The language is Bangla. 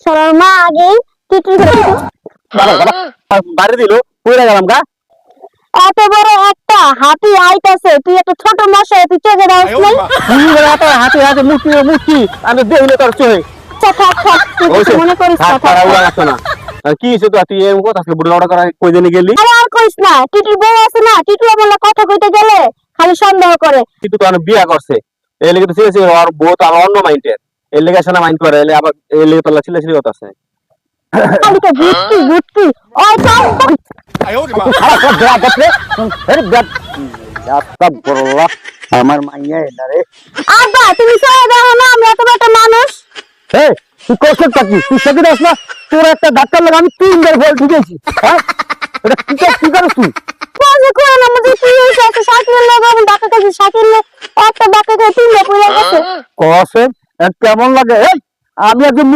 সবার মা আগে টিটুল বাড়ি দিল পড়ে গেলাম গা। এত বড় একটা হাতি আইতাছে, তুই একটা ছোট মশাই, তুই চোখে দাস নাই? হাতে হাতে মুক্তি মুক্তি আমি দেখলে তোর চোখে আচ্ছা থাক থাক, তুই কিছু মনে করিস না, থাক, থাক। কি হয়েছে তো তুই এরকম কথা বুড়ো লাউড়া করা কই দিনে গেলি? আরে আর কইস না, টিটুর বউ আছে না, টিটু বলে কথা কইতে গেলে খালি সন্দেহ করে। কিন্তু তো অনেক বিয়া করছে এই লেগে তো ছেড়েছে ওর বউ তো আমার অন্য মাইন্ডের এই লেগে আসে না মাইন্ড করে এলে আবার এই লেগে তোলা ছিল কথা আছে খালি তো গুটকি গুটকি ওই কাম খারাপ কর দেয়া দেখলে এর ব্যাট যাত্রা বড়লা আমার মাইয়া এদারে আব্বা তুমি সরে দেখো না, আমি এত বড় একটা মানুষ। এই তুই কষ্ট কি তুই সেদিন আস না তোর একটা ধাক্কা লাগা আমি 3 বার বল ঢুকেছি হ্যাঁ এটা কি করিস তুই কাজে করে না, আমাদের কি হইছে, একটা সাইকেল লাগা আমি ডাকা কাছে সাইকেল একটা ডাকা করে তিনটা পড়ে গেছে। কসে কেমন লাগে এই আমি একজন